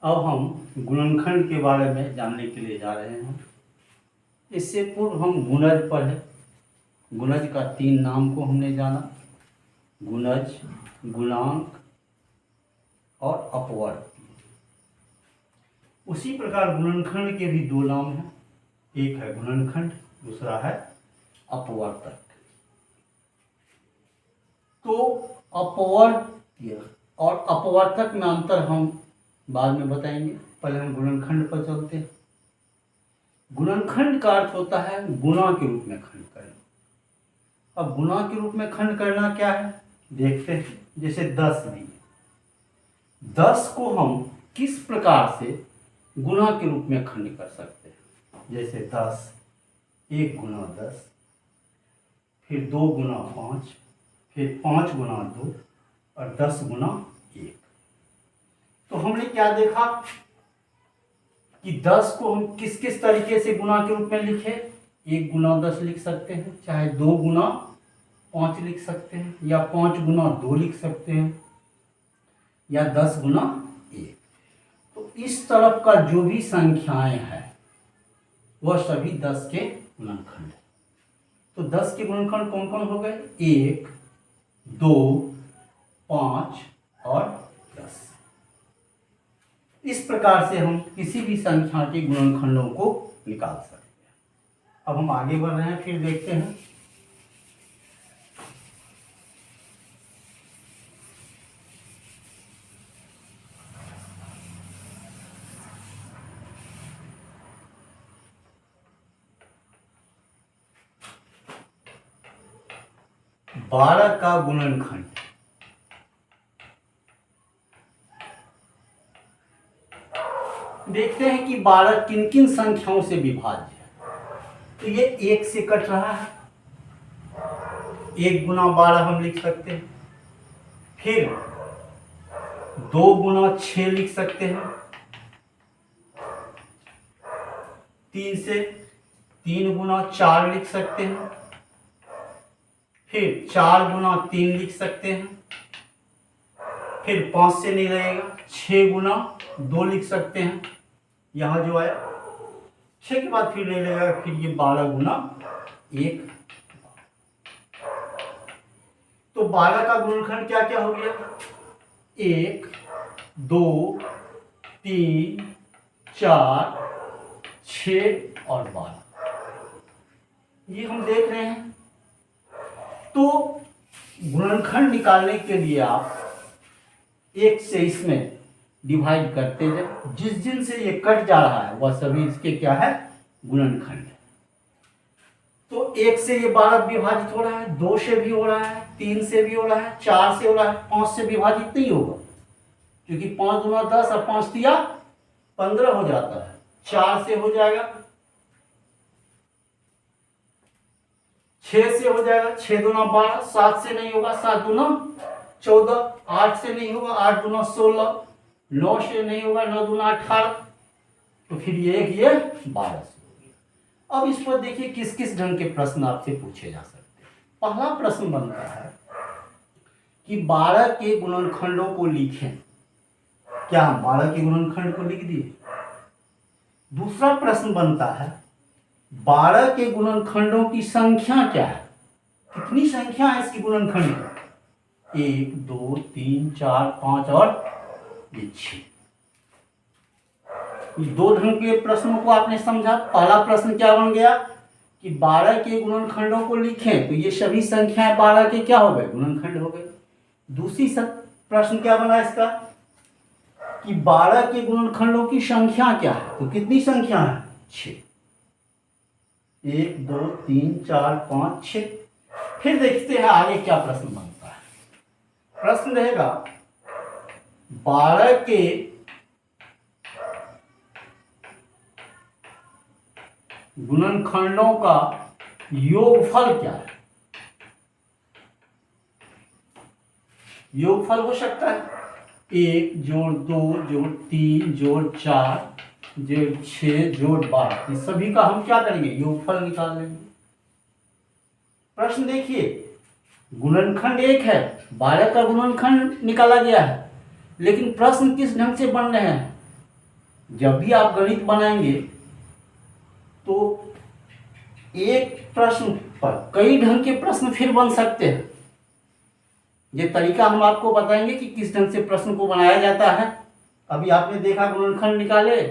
अब हम गुणनखंड के बारे में जानने के लिए जा रहे हैं। इससे पूर्व हम गुणज पढ़े। गुणज का 3 नाम को हमने जाना, गुणज, गुणांक और अपवर्त। उसी प्रकार गुणनखंड के भी 2 नाम हैं, एक है गुणनखंड, दूसरा है अपवर्तक। तो अपवर्त्य और अपवर्तक में अंतर हम बाद में बताएंगे, पहले हम गुणनखंड पर चलते हैं। गुणनखंड का अर्थ होता है गुणा के रूप में खंड करना। अब गुणा के रूप में खंड करना क्या है देखते हैं। जैसे 10 दी, 10 को हम किस प्रकार से गुणा के रूप में खंड कर सकते हैं। जैसे 10 1 गुना 10, फिर 2 गुना 5, फिर 5 गुना 2 और 10 गुना 1। तो हमने क्या देखा कि 10 को हम किस किस तरीके से गुणा के रूप में लिखे। 1 गुना 10 लिख सकते हैं, चाहे 2 गुना 5 लिख सकते हैं, या 5 गुना 2 लिख सकते हैं, या 10 गुना 1। तो इस तरफ का जो भी संख्याएं हैं वह सभी 10 के गुणनखंड है। तो 10 के गुणनखंड कौन कौन हो गए? 1, 2, 5 और 10। इस प्रकार से हम किसी भी संख्या के गुणनखंडों को निकाल सकते हैं। अब हम आगे बढ़ रहे हैं, फिर देखते हैं। बारह का गुणनखंड। देखते हैं कि 12 किन किन संख्याओं से विभाज्य है। तो ये 1 से कट रहा है, 1 गुना 12 हम लिख सकते हैं। फिर 2 गुना 6 लिख सकते हैं। 3 से 3 गुना 4 लिख सकते हैं। फिर 4 गुना 3 लिख सकते हैं। फिर 5 से नहीं रहेगा, 6 गुना 2 लिख सकते हैं। यहाँ जो आया 6 के बाद फिर नहीं लगेगा, फिर ये 12 गुना 1। तो 12 का गुणनखंड क्या क्या हो गया? 1, 2, 3, 4, 6 और 12। ये हम देख रहे हैं। तो गुणनखंड निकालने के लिए आप 1 से इसमें डिवाइड करते जाए। जिस जिन से ये कट जा रहा है वह सभी इसके क्या है? गुणनखंड है। तो 1 से ये 12 विभाजित हो रहा है, 2 से भी हो रहा है, 3 से भी हो रहा है, 4 से हो रहा है, 5 से विभाजित नहीं होगा, क्योंकि 5 गुना 10 और 5 तिया 15 हो जाता है। 4 से हो जाएगा, 6 से हो जाएगा, 6 दुना 12, 7 से नहीं होगा, 7 दुना 14, 8 से नहीं होगा, 8 दुना 16, 9 से नहीं होगा, 9 दुना 18। तो फिर ये 12 से हो गया। अब इस पर देखिए किस किस ढंग के प्रश्न आपसे पूछे जा सकते हैं। पहला प्रश्न बनता है कि 12 के गुणनखंडों को लिखें। क्या हम 12 के गुणनखंड को लिख दिए? दूसरा प्रश्न बनता है 12 के गुणनखंडों की संख्या क्या है? कितनी संख्या है इसकी गुणनखंड? 1, 2, 3, 4, 5 और 6। 2 ढंग के प्रश्नों को आपने समझा। पहला प्रश्न क्या बन गया कि 12 के गुणनखंडों को लिखें, तो ये सभी संख्याएं 12 के क्या हो गए? गुणनखंड हो गए। दूसरी प्रश्न क्या बना इसका कि 12 के गुणनखंडों की संख्या क्या है? तो कितनी संख्या है? 6। 1, 2, 3, 4, 5, 6। फिर देखते हैं आगे क्या प्रश्न बनता है। प्रश्न रहेगा 12 के गुणनखंडों का योगफल क्या है? योगफल हो सकता है 1 जोड़ 2 जोड़ 3 जोड़ 4 जोड़ 6 जोड़ 12। इस सभी का हम क्या करेंगे? योगफल निकाल लेंगे। प्रश्न देखिए, गुणनखंड 1 है, 12 का गुणनखंड निकाला गया है, लेकिन प्रश्न किस ढंग से बन रहे हैं? जब भी आप गणित बनाएंगे तो एक प्रश्न पर कई ढंग के प्रश्न फिर बन सकते हैं। ये तरीका हम आपको बताएंगे कि किस ढंग से प्रश्न को बनाया जाता है। अभी आपने देखा गुणनखंड निकाले,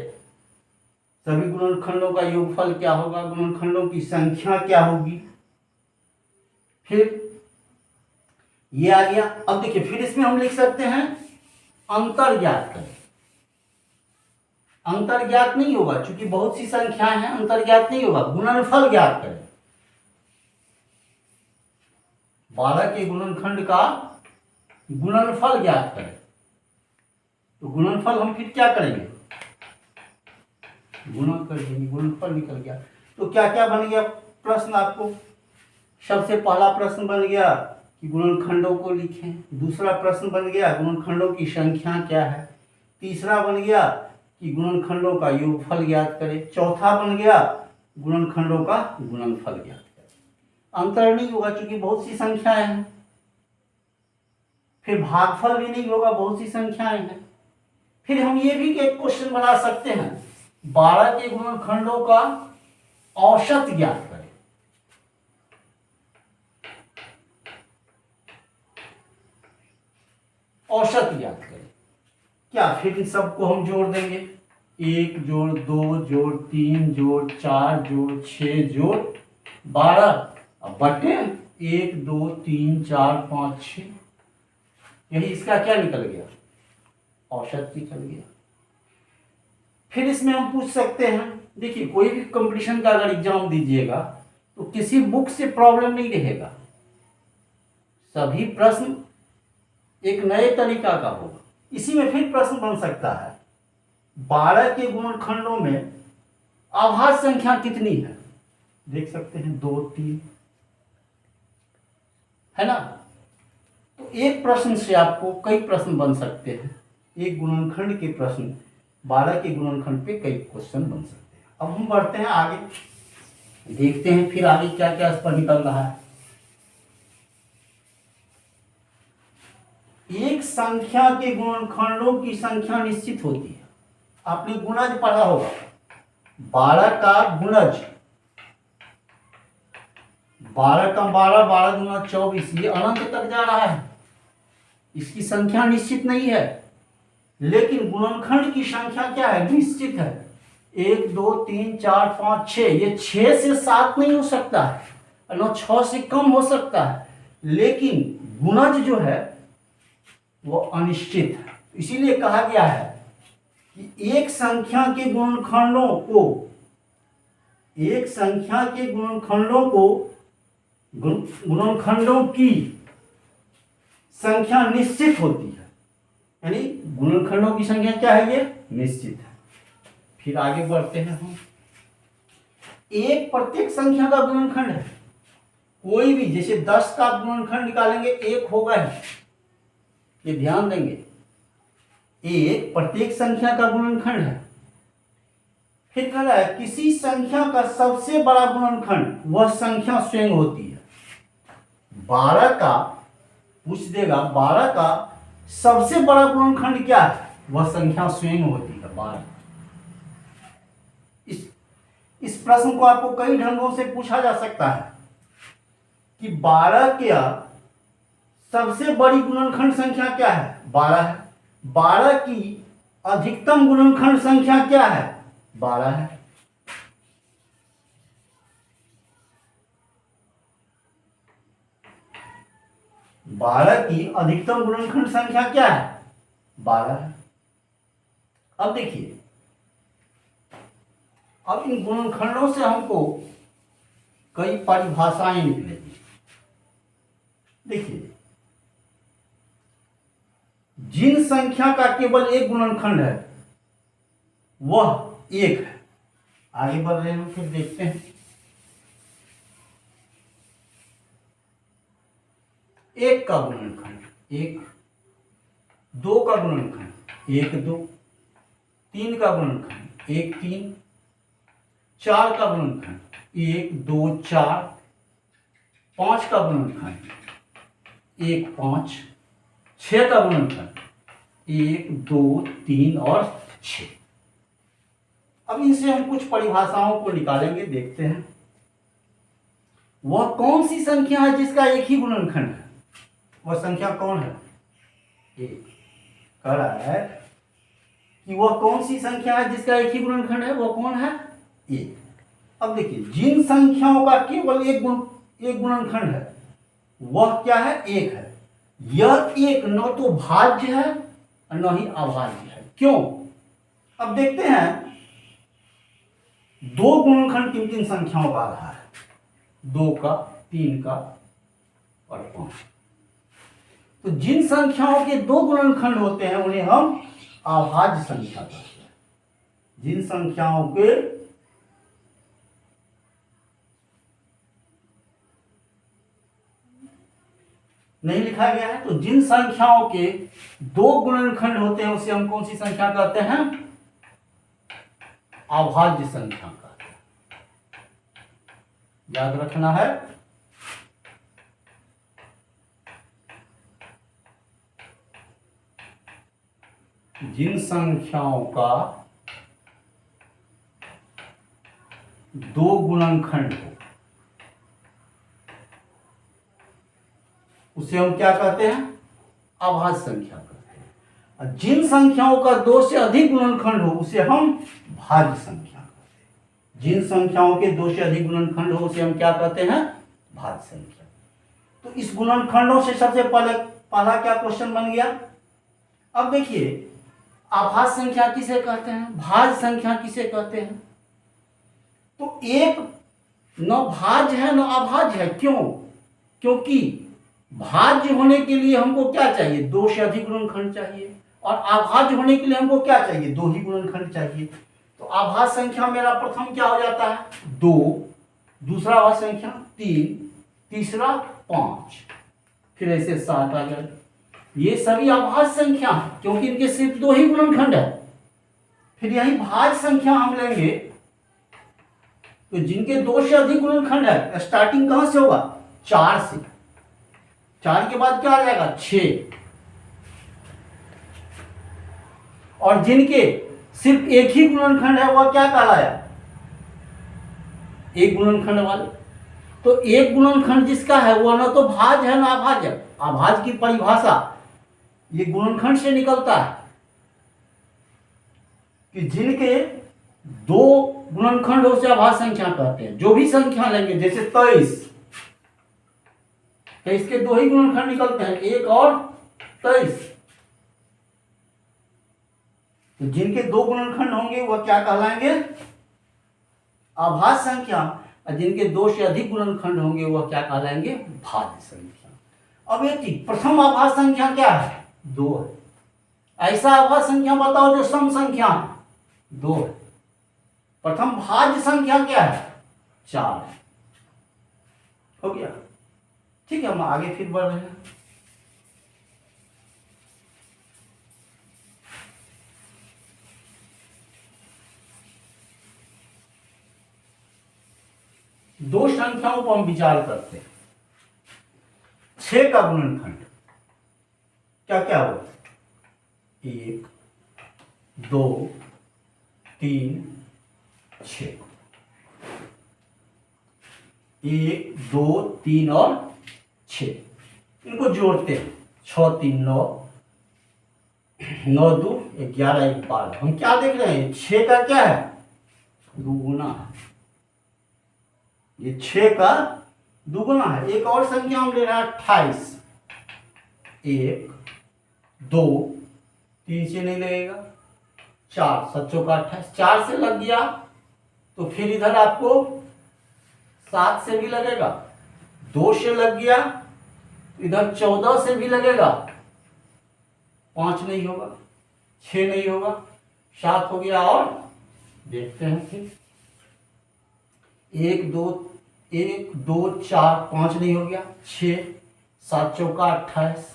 सभी गुणनखंडों का योगफल क्या होगा, गुणनखंडों की संख्या क्या होगी, फिर ये आ गया। अब देखिए फिर इसमें हम लिख सकते हैं अंतर ज्ञात करें। अंतर ज्ञात नहीं होगा क्योंकि बहुत सी संख्याएं हैं, अंतर ज्ञात नहीं होगा, गुणनफल ज्ञात करें। 12 के गुणनखंड का गुणनफल ज्ञात करें। तो गुणनफल हम फिर क्या करेंगे, गुणा कर देंगे, गुणनफल निकल गया। तो क्या क्या बन गया प्रश्न आपको, सबसे पहला प्रश्न बन गया कि गुणनखंडों को लिखें, दूसरा प्रश्न बन गया गुणनखंडों की संख्या क्या है, तीसरा बन गया कि गुणनखंडों का योगफल ज्ञात करें, चौथा बन गया गुणनखंडों का गुणनफल ज्ञात करें। अंतर नहीं होगा क्योंकि बहुत सी संख्याएं हैं, फिर भागफल भी नहीं होगा, बहुत सी संख्याएं हैं। फिर हम ये भी एक क्वेश्चन बना सकते हैं, 12 के गुणनखंडों का औसत ज्ञात करें। औसत ज्ञात करें क्या, फिर इन सबको हम जोड़ देंगे, 1 जोड़ 2 जोड़ 3 जोड़ 4 जोड़ 6 जोड़ 12, अब बटे 1 2 3 4 5 6, यही इसका क्या निकल गया, औसत निकल गया। फिर इसमें हम पूछ सकते हैं, देखिए कोई भी कंपटीशन का अगर एग्जाम दीजिएगा तो किसी बुक से प्रॉब्लम नहीं रहेगा, सभी प्रश्न एक नए तरीका का होगा। इसी में फिर प्रश्न बन सकता है 12 के गुणनखंडों में आभाज्य संख्या कितनी है, देख सकते हैं 2 3, है ना। तो एक प्रश्न से आपको कई प्रश्न बन सकते हैं, एक गुणनखंड के प्रश्न 12 के गुणनखंड पे कई क्वेश्चन बन सकते हैं। अब हम बढ़ते हैं आगे, देखते हैं फिर आगे क्या क्या इस पर निकल रहा है। एक संख्या के गुणनखंडों की संख्या निश्चित होती है। आपने गुणज पढ़ा होगा, 12 का गुणज, 12 का 12, 12 दूना 24, ये अनंत तक जा रहा है, इसकी संख्या निश्चित नहीं है। लेकिन गुणनखंड की संख्या क्या है, निश्चित है। 1 2 3 4 5 6, ये 6 से 7 नहीं हो सकता है, न 6 से कम हो सकता है। लेकिन गुणज जो है वो अनिश्चित है, इसीलिए कहा गया है कि एक संख्या के गुणनखंडों को, एक संख्या के गुणनखंडों को, गुणनखंडों की संख्या निश्चित होती है, यानी गुणनखंडों की संख्या क्या है, ये निश्चित है। फिर आगे बढ़ते हैं हम, एक प्रत्येक संख्या का गुणनखंड है, कोई भी, जैसे 10 का गुणनखंड निकालेंगे 1 होगा ही, ये ध्यान देंगे, एक प्रत्येक संख्या का गुणनखंड है। फिर कह रहा है किसी संख्या का सबसे बड़ा गुणनखंड वह संख्या स्वयं होती है। 12 का पूछ देगा, 12 का सबसे बड़ा गुणनखंड क्या है, वह संख्या स्वयं होती है 12। इस प्रश्न को आपको कई ढंगों से पूछा जा सकता है कि 12 क्या सबसे बड़ी गुणनखंड संख्या क्या है, 12 है। 12 की अधिकतम गुणनखंड संख्या क्या है, 12 है। बारह की अधिकतम गुणनखंड संख्या क्या है, 12 है। अब देखिए, अब इन गुणनखंडों से हमको कई परिभाषाएं निकलेगी। देखिए, जिन संख्या का केवल एक गुणनखंड है वह 1 है। आगे बढ़ रहे हैं, फिर देखते हैं। 1 का गुणनखंड 1, 2 का गुणनखंड 1 2, 3 का गुणनखंड 1 3, 4 का गुणनखंड 1 2 4, 5 का गुणनखंड 1 5, 6 का गुणनखंड 1 2 3 और 6। अब इनसे हम कुछ परिभाषाओं को निकालेंगे, देखते हैं। वह कौन सी संख्या है जिसका एक ही गुणनखंड है? वह संख्या कौन है? एक। कह रहा है कि वह कौन सी संख्या है जिसका एक ही गुणनखंड है? वह कौन है? एक। अब देखिए, जिन संख्याओं का केवल एक गुणनखंड है वह क्या है? एक है। यह एक न तो भाज्य है और न ही अभाज्य है। क्यों? अब देखते हैं, दो गुणनखंड किन किन संख्याओं का आधार है? 2 का, 3 का और 5। तो जिन संख्याओं के दो गुणनखंड होते हैं उन्हें हम अभाज्य संख्या कहते हैं। जिन संख्याओं के नहीं लिखा गया है, तो जिन संख्याओं के दो गुणनखंड होते हैं उसे हम कौन सी संख्या कहते हैं? अभाज्य संख्या कहते हैं। याद रखना है। जिन संख्याओं का दो गुणनखंड हो उसे हम क्या कहते हैं? अभाज्य संख्या कहते हैं। और जिन संख्याओं का 2 से अधिक गुणनखंड हो उसे हम भाज्य संख्या कहते हैं। जिन संख्याओं के 2 से अधिक गुणनखंड हो उसे हम क्या कहते हैं? भाज्य संख्या। तो इस गुणनखंडों से सबसे पहला क्या क्वेश्चन बन गया? अब देखिए, अभाज्य संख्या किसे कहते हैं? भाज्य संख्या किसे कहते हैं? तो एक न भाज्य है न अभाज्य है। क्यों? क्योंकि भाज्य होने के लिए हमको क्या चाहिए? 2 से अधिक गुणनखंड चाहिए। और अभाज्य होने के लिए हमको क्या चाहिए? 2 ही गुणनखंड चाहिए। तो अभाज्य संख्या मेरा प्रथम क्या हो जाता है? 2, दूसरा अभाज्य संख्या 3, तीसरा 5, फिर ऐसे 7 आ गया। ये सभी अभाज्य संख्या है क्योंकि इनके सिर्फ 2 ही गुणनखंड है। फिर यही भाज्य संख्या हम लेंगे तो जिनके 2 से अधिक गुणनखंड है, स्टार्टिंग कहां से होगा? 4 से। 4 के बाद क्या आ जाएगा? 6। और जिनके सिर्फ एक ही गुणनखंड है वह क्या कहलाया? एक गुणनखंड वाले। तो एक गुणनखंड जिसका है वह न तो भाज्य है न अभाज्य। अभाज्य की परिभाषा ये गुणनखंड से निकलता है कि जिनके 2 गुणनखंड हो उसे अभाज्य संख्या कहते हैं। जो भी संख्या लेंगे, जैसे 23 के 2 ही गुणनखंड निकलते हैं, 1 और 23। तो जिनके 2 गुणनखंड होंगे वह क्या कहलाएंगे? अभाज्य संख्या। और जिनके 2 से अधिक गुणनखंड होंगे वह क्या कहलाएंगे? भाज्य संख्या। अब ये चीज, प्रथम अभाज्य संख्या क्या है? 2 है। ऐसा अभाज्य संख्या बताओ जो सम संख्या है? 2 है। प्रथम भाज्य संख्या क्या है? 4 है। हो गया? ठीक है, हम आगे फिर बढ़ रहे हैं। दो संख्याओं पर हम विचार करते हैं। 6 का गुणनखंड क्या क्या हो? 1, 2, 3, 6। 1, 2, 3 और 6 इनको जोड़ते हैं। 6, 3, 9, 9, 2, 11, 12। हम क्या देख रहे हैं? 6 का क्या है? दुगुना है। ये 6 का दुगुना है। एक और संख्या हम ले रहे हैं 28। 1, 2, 3 से नहीं लगेगा, 4, 7 चौका 28, 4 से लग गया तो फिर इधर आपको 7 से भी लगेगा, 2 से लग गया, इधर 14 से भी लगेगा, 5 नहीं होगा, 6 नहीं होगा, 7 हो गया। और देखते हैं फिर 1, 2, 4, 5 नहीं हो गया, 6, 7 चौका 28,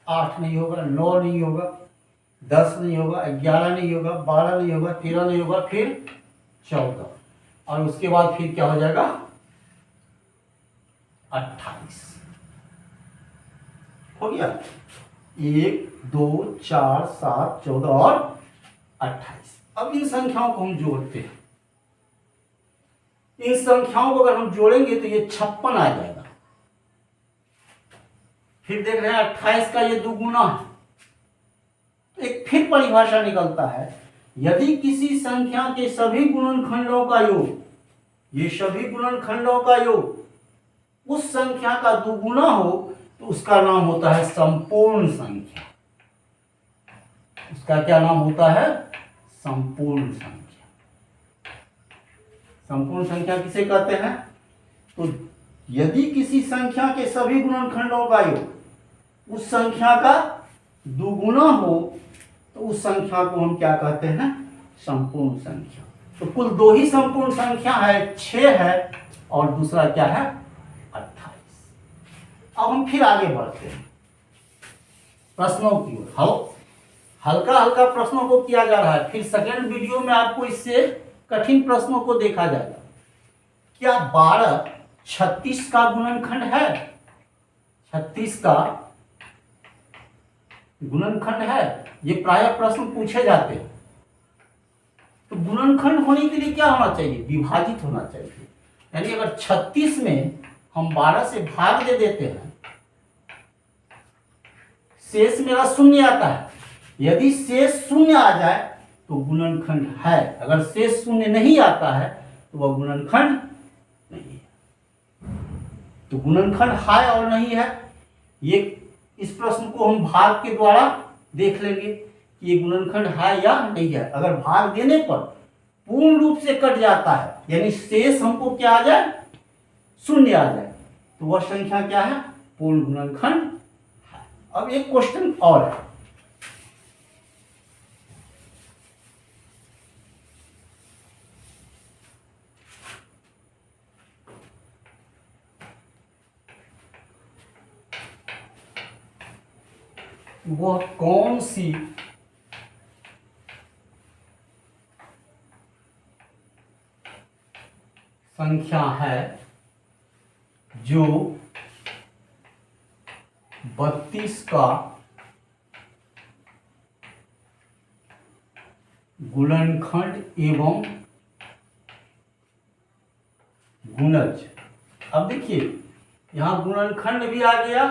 8 नहीं होगा, 9 नहीं होगा, 10 नहीं होगा, 11 नहीं होगा, 12 नहीं होगा, 13 नहीं होगा, फिर 14 और उसके बाद फिर क्या हो जाएगा? 28 हो गया। 1, 2, 4, 7, 14 और 28। अब इन संख्याओं को हम जोड़ते हैं। इन संख्याओं को अगर हम जोड़ेंगे तो ये 56 आ जाएगा। फिर देख रहे हैं 28 का ये दुगुना है। एक फिर परिभाषा निकलता है, यदि किसी संख्या के सभी गुणनखंडों का योग, ये सभी गुणनखंडों का योग उस संख्या का दुगुना हो तो उसका नाम होता है संपूर्ण संख्या। उसका क्या नाम होता है? संपूर्ण संख्या। संपूर्ण संख्या किसे कहते हैं? तो यदि किसी संख्या के सभी गुणनखंडों का योग उस संख्या का दुगुना हो तो उस संख्या को हम क्या कहते हैं? संपूर्ण संख्या। तो कुल दो ही संपूर्ण संख्या है, 6 है और दूसरा क्या है? 28। अब हम फिर आगे बढ़ते हैं प्रश्नों की ओर। हल्का हल्का प्रश्नों को किया जा रहा है। फिर सेकेंड वीडियो में आपको इससे कठिन प्रश्नों को देखा जाएगा। क्या 12 36 का गुणनखंड है? 36 का गुणनखंड है? ये प्रायः प्रश्न पूछे जाते हैं। तो गुणनखंड होने के लिए क्या होना चाहिए? विभाजित होना चाहिए। यानी अगर 36 में हम 12 से भाग दे देते हैं, शेष मेरा शून्य आता है। यदि शेष शून्य आ जाए तो गुणनखंड है, अगर शेष शून्य नहीं आता है तो वह गुणनखंड नहीं है। तो गुणनखंड है और नहीं है, ये इस प्रश्न को हम भाग के द्वारा देख लेंगे कि ये गुणनखंड है या नहीं है। अगर भाग देने पर पूर्ण रूप से कट जाता है, यानी शेष हमको क्या आ जाए? शून्य आ जाए, तो वह संख्या क्या है? पूर्ण गुणनखंड है। अब एक क्वेश्चन और है। वह कौन सी संख्या है जो 32 का गुणनखंड एवं गुणज? अब देखिए, यहां गुणनखंड भी आ गया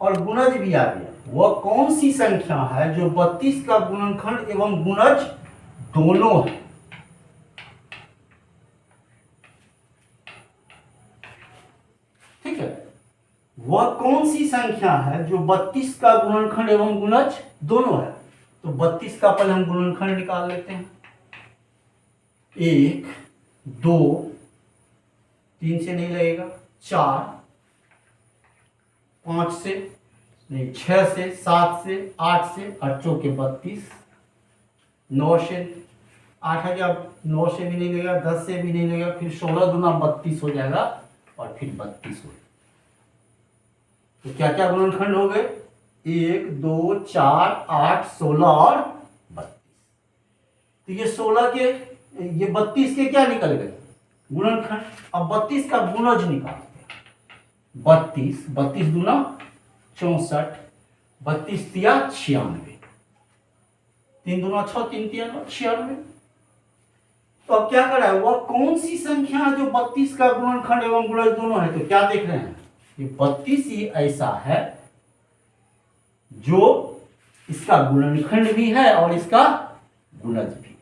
और गुणज भी आ गया। वह कौन सी संख्या है जो 32 का गुणनखंड एवं गुणज दोनों है? ठीक है, वह कौन सी संख्या है जो 32 का गुणनखंड एवं गुणज दोनों है? तो 32 का पहले हम गुणनखंड निकाल लेते हैं। 1 2 3 से नहीं लगेगा, 4 5 से नहीं, 6 से 7 से 8 से 8 चौके 32, 9 से 8 आ गया, 9 से भी नहीं लगेगा, 10 से भी नहीं लगेगा, फिर 16 दूना 32 हो जाएगा और फिर 32 हो जाएगा। तो क्या क्या गुणनखंड हो गए? 1 2 4 8 16 और 32। तो ये 16 के, ये 32 के क्या निकल गए? गुणनखंड। अब 32 का गुणज निकालते हैं। 32 32 दूना 64, 32 तिया 96, 3 दूना 6, 3 तिया 96। तो अब क्या कर रहा है? वह कौन सी संख्या जो 32 का गुणनखंड एवं गुणज दोनों है? तो क्या देख रहे हैं? ये 32 ही ऐसा है जो इसका गुणनखंड भी है और इसका गुणज भी है।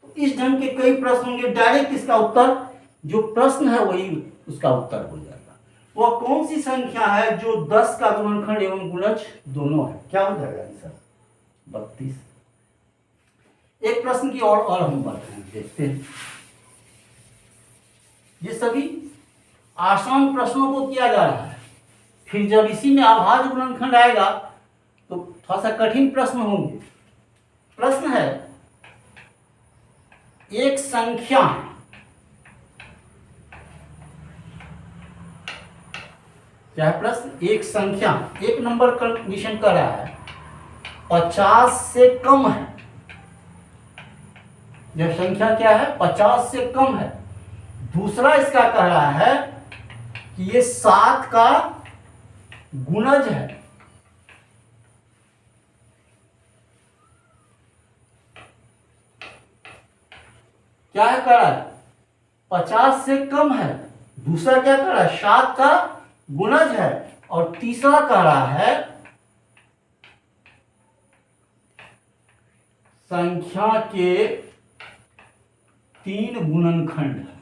तो इस ढंग के कई प्रश्न होंगे, डायरेक्ट इसका उत्तर, जो प्रश्न है वही उसका उत्तर हो जाएगा। वह कौन सी संख्या है जो 10 का गुणनखंड एवं गुणज दोनों है? क्या हो जाएगा आंसर? 32। एक प्रश्न की और हम बढ़ते हैं, देखते हैं। ये सभी आसान प्रश्नों को किया जा रहा है। फिर जब इसी में अभाज्य गुणनखंड आएगा तो थोड़ा सा कठिन प्रश्न होंगे। प्रश्न है, एक संख्या क्या है? प्रश्न, एक संख्या, एक नंबर कंडीशन कर रहा है 50 से कम है। यह संख्या क्या है? 50 से कम है। दूसरा इसका कह रहा है कि ये 7 का गुणज है। क्या है कह रहा है? 50 से कम है। दूसरा क्या कर रहा है, 7 का गुणज है। और तीसरा कह रहा है संख्या के 3 गुणनखंड है।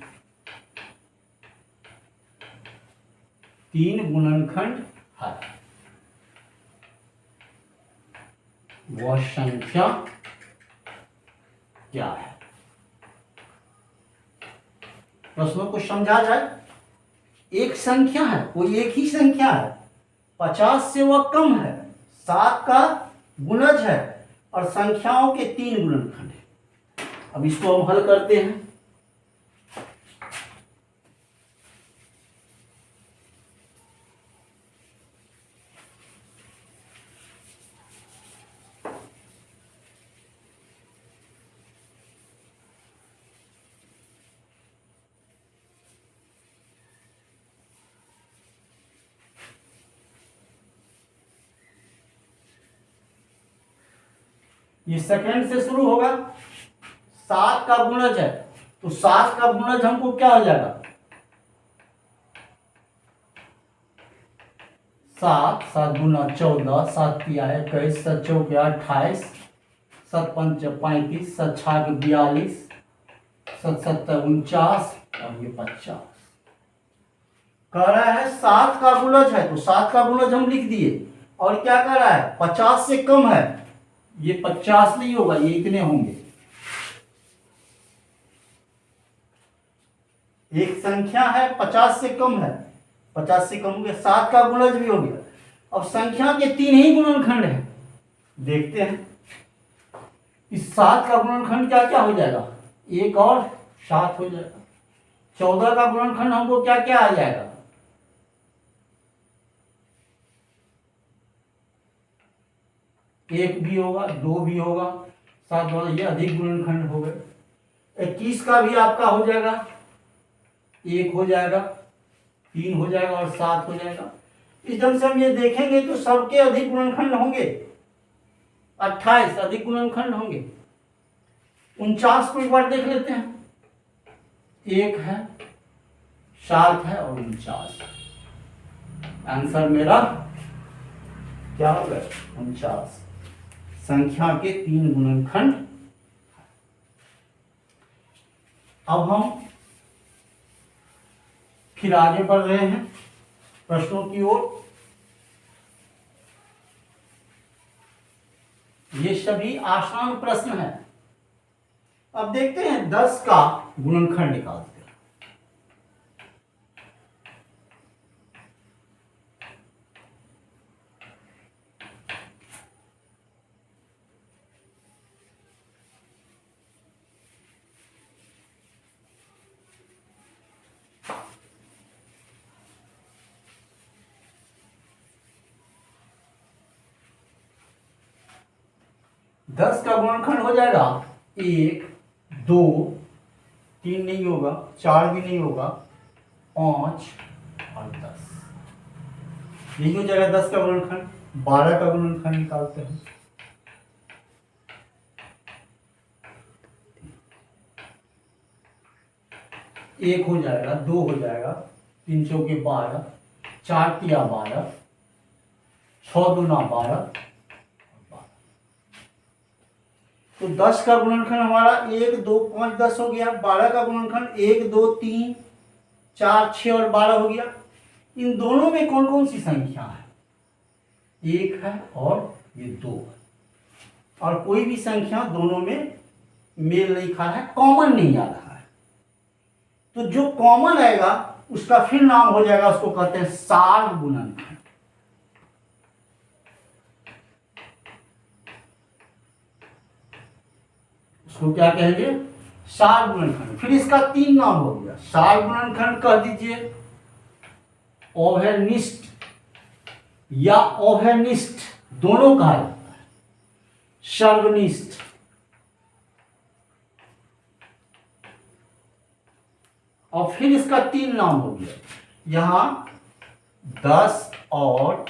3 गुणनखंड है, वह संख्या क्या है। प्रश्नों को समझा जाए। एक संख्या है, कोई एक ही संख्या है, 50 से वह कम है, 7 का गुणज है और संख्याओं के 3 गुणनखंड है। अब इसको हम हल करते हैं। ये सेकंड से शुरू होगा। 7 का गुणज है, तो 7 का गुणज हमको क्या हो जाएगा, 7, 7 दूना 14, 7 तिया 21, 7 चौके 28, 7 पंच 35, 7 छाक 42, 7 सत्तर 49 और ये 50। कह रहा है 7 का गुणज है, तो 7 का गुणज हम लिख दिए। और क्या कह रहा है, 50 से कम है, ये 50 नहीं होगा, ये इतने होंगे। एक संख्या है 50 से कम है, 50 से कम हो गया, 7 का गुणज भी हो गया। अब संख्या के 3 ही गुणनखंड हैं, देखते हैं इस 7 का गुणनखंड क्या क्या हो जाएगा, 1 और 7 हो जाएगा। 14 का गुणनखंड हमको क्या क्या आ जाएगा, 1 भी होगा, 2 भी होगा, 7 वाला ये अधिक गुणनखंड हो गए। 21 का भी आपका हो जाएगा, 1 हो जाएगा, 3 हो जाएगा और 7 हो जाएगा। इस ढंग से हम ये देखेंगे तो सबके अधिक गुणनखंड होंगे। 28 अधिक गुणनखंड होंगे। 49 को एक बार देख लेते हैं, 1 है, 7 है और 49। आंसर मेरा क्या होगा, 49। संख्या के 3 गुणनखंड। अब हम फिर आगे बढ़ रहे हैं प्रश्नों की ओर। ये सभी आसान प्रश्न है। अब देखते हैं 10 का गुणनखंड निकालते हैं। 10 का गुणनखंड हो जाएगा 1, 2, 3 नहीं होगा, 4 भी नहीं होगा, 5 और 10। यही हो जाएगा 10 का गुणनखंड। 12 का गुणनखंड निकालते हैं। 1 हो जाएगा, 2 हो जाएगा, 3 चौके 12, 4 तिया 12, 6 दूना 12। तो 10 का गुणनखंड हमारा 1, 2, 5, 10 हो गया। 12 का गुणनखंड 1, 2, 3, 4, 6 और 12 हो गया। इन दोनों में कौन कौन सी संख्या है, 1 है और ये 2 है। और कोई भी संख्या दोनों में मेल नहीं खा रहा है, कॉमन नहीं आ रहा है। तो जो कॉमन आएगा उसका फिर नाम हो जाएगा, उसको कहते हैं सार गुणनखंड। उसको क्या कहेंगे, सार गुणनखंड। फिर इसका 3 नाम हो गया। सार गुणनखंड कह दीजिए, ओवरनिस्ट या ओवरनिस्ट दोनों कहा जाता है, सर्वनिष्ठ। और फिर इसका 3 नाम हो गया। यहां 10 और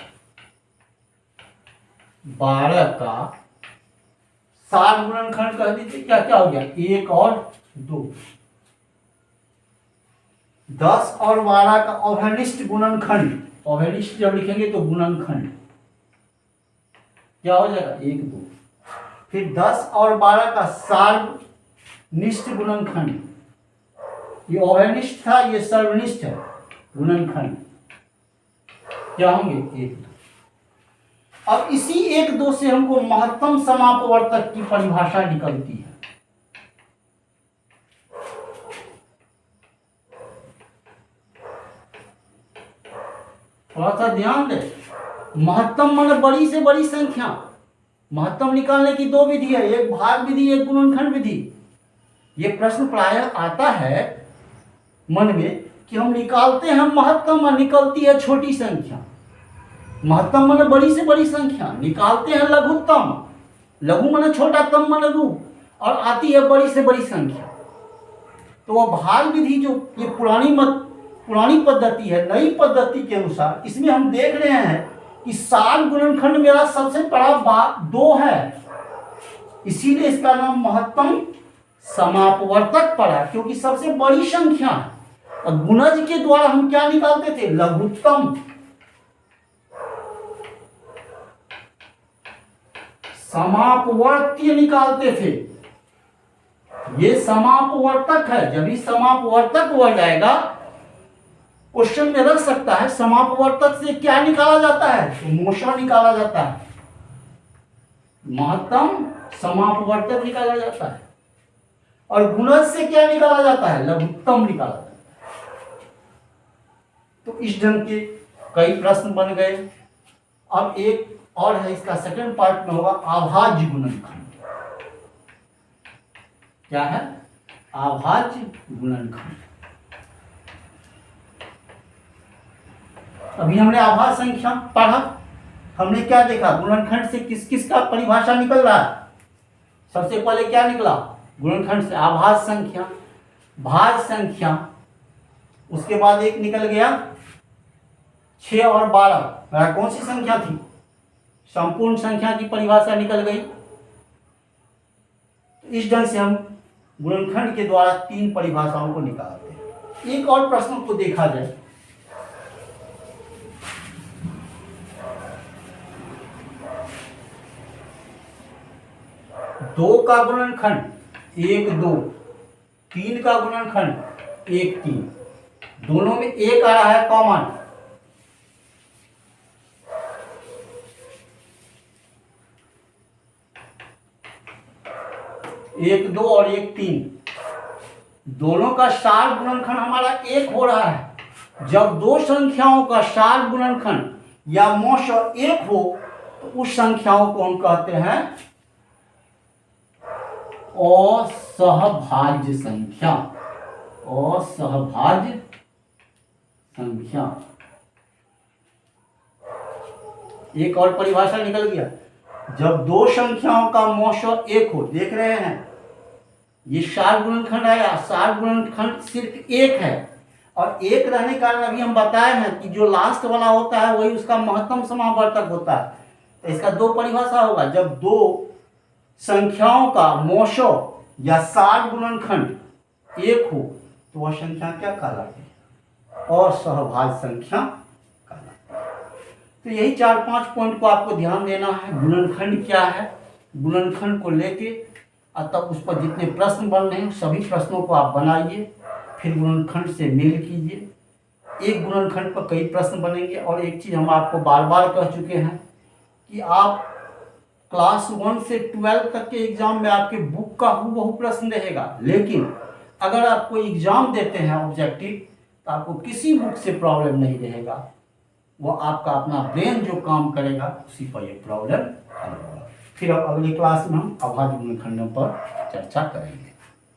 12 का सार गुणनखंड कह दीजिए, क्या क्या हो गया, 1 और 2। 10 और 12 का अवनिष्ठ गुणनखंड, अवनिष्ठ जब लिखेंगे तो गुणनखंड क्या हो जाएगा 1 2। फिर 10 और 12 का सर्वनिष्ठ गुणनखंड, ये अवनिष्ठ था, ये सर्वनिष्ठ है गुणनखंड, क्या होंगे 1 2। अब इसी 1 2 से हमको महत्तम समापवर्तक की परिभाषा निकलती है। थोड़ा सा ध्यान दे, महत्तम माने बड़ी से बड़ी संख्या। महत्तम निकालने की 2 विधि है, एक भाग विधि, एक गुणनखंड विधि। ये प्रश्न प्रायः आता है मन में कि हम निकालते हैं महत्तम और निकलती है छोटी संख्या। महत्तम माने बड़ी से बड़ी संख्या, निकालते हैं लघुत्तम, लघु माने छोटा, तम माने रूप, और आती है बड़ी से बड़ी संख्या। तो वह भाग विधि जो ये पुरानी पद्धति है, नई पद्धति के अनुसार इसमें हम देख रहे हैं कि 7 गुणनखंड मेरा सबसे बड़ा 2 है, इसीलिए इसका नाम महत्तम समापवर्तक पड़ा, क्योंकि सबसे बड़ी संख्या है। और गुणज के द्वारा हम क्या निकालते थे, लघुत्तम। समापवर्त्य निकालते थे, ये समापवर्तक है। जब भी समापवर्तक वर्ड आएगा क्वेश्चन में रख सकता है समापवर्तक से क्या निकाला जाता है, तो मोशा निकाला जाता है, महत्तम समापवर्तक निकाला जाता है। और गुणज से क्या निकाला जाता है, लघुत्तम निकाला जाता है। तो इस ढंग के कई प्रश्न बन गए। अब एक और है, इसका सेकंड पार्ट में होगा अभाज्य गुणनखंड। क्या है, अभाज्य गुणनखंड। अभी हमने अभाज्य संख्या पढ़ा, हमने क्या देखा, गुणनखंड से किस किस का परिभाषा निकल रहा है। सबसे पहले क्या निकला, गुणनखंड से अभाज्य संख्या, भाज्य संख्या, उसके बाद एक निकल गया 6 और 12, कौन सी संख्या थी, संपूर्ण संख्या की परिभाषा निकल गई। इस ढंग से हम गुणनखंड के द्वारा 3 परिभाषाओं को निकालते हैं। एक और प्रश्न को देखा जाए, दो का गुणनखंड 1 2, 3 का गुणनखंड 1 3, दोनों में 1 आ रहा है कॉमन। एक 2 और 1 3, दोनों का सार गुणनखंड हमारा 1 हो रहा है। जब दो संख्याओं का सार गुणनखंड या मौशा 1 हो तो उस संख्याओं को हम कहते हैं असहभाज्य संख्या। असहभाज्य संख्या। एक और परिभाषा निकल गया, जब दो संख्याओं का मौशा 1 हो, देख रहे हैं ये सार गुणनखंड आया, सार गुणनखंड सिर्फ 1 है, और 1 रहने के कारण अभी हम बताए हैं कि जो लास्ट वाला होता है वही उसका महत्तम समापवर्तक होता है। तो इसका 2 परिभाषा होगा, जब दो संख्याओं का मौशा या सार गुणनखंड 1 हो तो वह संख्या क्या कहलाती है, असहभाज्य संख्या कहलाती है। तो यही 4-5 पॉइंट को आपको ध्यान देना है। गुणनखंड क्या है, गुणनखंड को लेके तब उस पर जितने प्रश्न बन रहे हैं सभी प्रश्नों को आप बनाइए, फिर गुणनखंड से मेल कीजिए। एक गुणनखंड पर कई प्रश्न बनेंगे। और एक चीज़ हम आपको बार बार कह चुके हैं कि आप क्लास 1 से 12 तक के एग्जाम में आपके बुक का हूबहू प्रश्न रहेगा, लेकिन अगर आप कोई एग्जाम देते हैं ऑब्जेक्टिव तो आपको किसी बुक से प्रॉब्लम नहीं रहेगा। वो आपका अपना ब्रेन जो काम करेगा उसी पर ये प्रॉब्लम हल होगा। फिर अब अगली क्लास में हम अभाज्य गुणनखंडों पर चर्चा करेंगे।